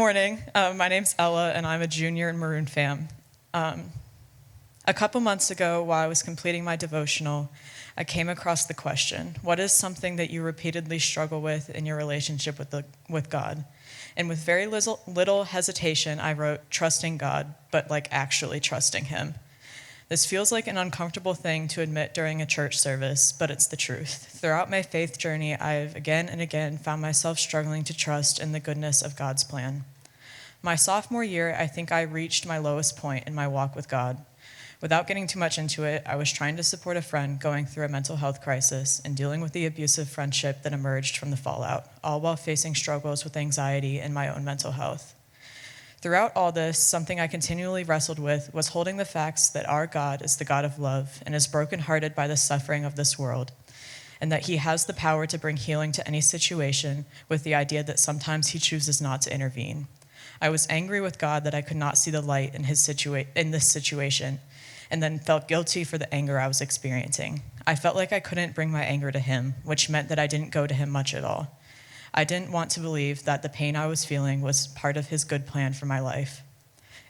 morning. My name's Ella, and I'm a junior in Maroon Fam. A couple months ago, while I was completing my devotional, I came across the question, what is something that you repeatedly struggle with in your relationship with God? And with very little hesitation, I wrote, trusting God, but like actually trusting him. This feels like an uncomfortable thing to admit during a church service, but it's the truth. Throughout my faith journey, I've again and again found myself struggling to trust in the goodness of God's plan. My sophomore year, I think I reached my lowest point in my walk with God. Without getting too much into it, I was trying to support a friend going through a mental health crisis and dealing with the abusive friendship that emerged from the fallout, all while facing struggles with anxiety and my own mental health. Throughout all this, something I continually wrestled with was holding the facts that our God is the God of love and is brokenhearted by the suffering of this world, and that he has the power to bring healing to any situation, with the idea that sometimes he chooses not to intervene. I was angry with God that I could not see the light in this situation, and then felt guilty for the anger I was experiencing. I felt like I couldn't bring my anger to him, which meant that I didn't go to him much at all. I didn't want to believe that the pain I was feeling was part of his good plan for my life.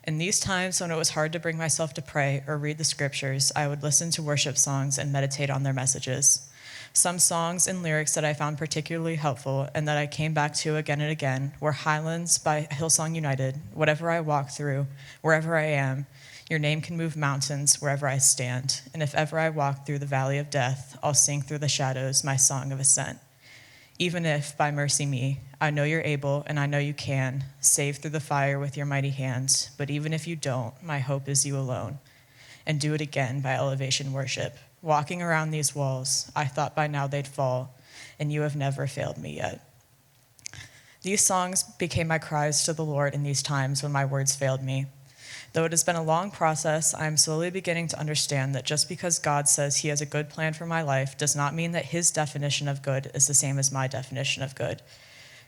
In these times when it was hard to bring myself to pray or read the scriptures, I would listen to worship songs and meditate on their messages. Some songs and lyrics that I found particularly helpful and that I came back to again and again were Highlands by Hillsong United, Whatever I Walk Through, Wherever I Am, Your Name Can Move Mountains, Wherever I Stand, and If Ever I Walk Through the Valley of Death, I'll sing through the shadows my song of ascent. Even if, by mercy me, I know you're able and I know you can, save through the fire with your mighty hands, but even if you don't, my hope is you alone. And do it again by elevation worship. Walking around these walls, I thought by now they'd fall, and you have never failed me yet. These songs became my cries to the Lord in these times when my words failed me. Though it has been a long process, I am slowly beginning to understand that just because God says he has a good plan for my life does not mean that his definition of good is the same as my definition of good.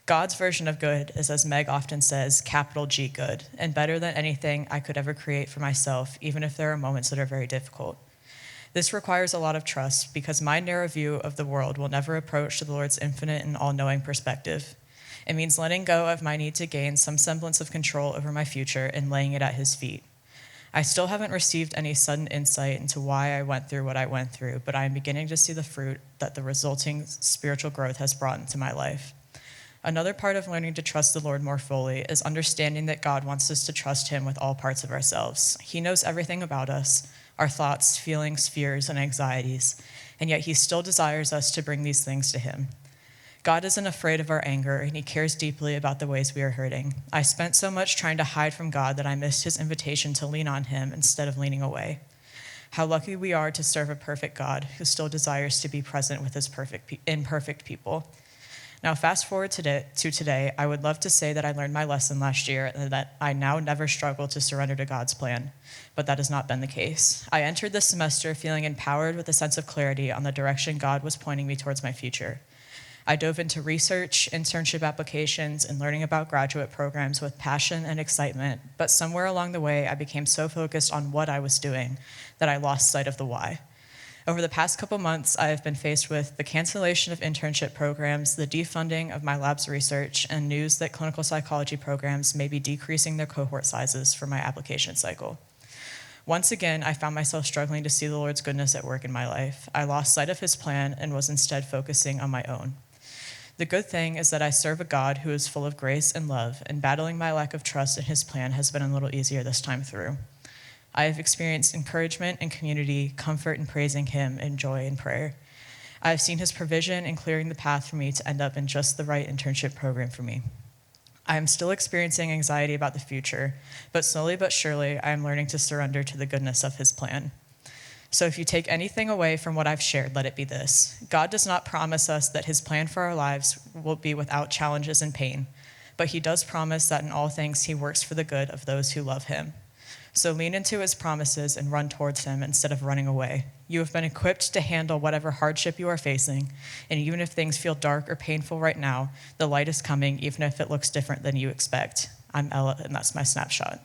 God's version of good is, as Meg often says, capital G good, and better than anything I could ever create for myself, even if there are moments that are very difficult. This requires a lot of trust because my narrow view of the world will never approach to the Lord's infinite and all-knowing perspective. It means letting go of my need to gain some semblance of control over my future and laying it at his feet. I still haven't received any sudden insight into why I went through what I went through, but I am beginning to see the fruit that the resulting spiritual growth has brought into my life. Another part of learning to trust the Lord more fully is understanding that God wants us to trust him with all parts of ourselves. He knows everything about us, our thoughts, feelings, fears, and anxieties, and yet he still desires us to bring these things to him. God isn't afraid of our anger, and he cares deeply about the ways we are hurting. I spent so much trying to hide from God that I missed his invitation to lean on him instead of leaning away. How lucky we are to serve a perfect God who still desires to be present with his imperfect people. Now, fast forward to today, I would love to say that I learned my lesson last year and that I now never struggle to surrender to God's plan, but that has not been the case. I entered this semester feeling empowered with a sense of clarity on the direction God was pointing me towards my future. I dove into research, internship applications, and learning about graduate programs with passion and excitement, but somewhere along the way, I became so focused on what I was doing that I lost sight of the why. Over the past couple months, I have been faced with the cancellation of internship programs, the defunding of my lab's research, and news that clinical psychology programs may be decreasing their cohort sizes for my application cycle. Once again, I found myself struggling to see the Lord's goodness at work in my life. I lost sight of his plan and was instead focusing on my own. The good thing is that I serve a God who is full of grace and love, and battling my lack of trust in his plan has been a little easier this time through. I have experienced encouragement and community, comfort in praising him, and joy in prayer. I have seen his provision in clearing the path for me to end up in just the right internship program for me. I am still experiencing anxiety about the future, but slowly but surely, I am learning to surrender to the goodness of his plan. So if you take anything away from what I've shared, let it be this. God does not promise us that his plan for our lives will be without challenges and pain, but he does promise that in all things he works for the good of those who love him. So lean into his promises and run towards him instead of running away. You have been equipped to handle whatever hardship you are facing, and even if things feel dark or painful right now, the light is coming even if it looks different than you expect. I'm Ella, and that's my snapshot.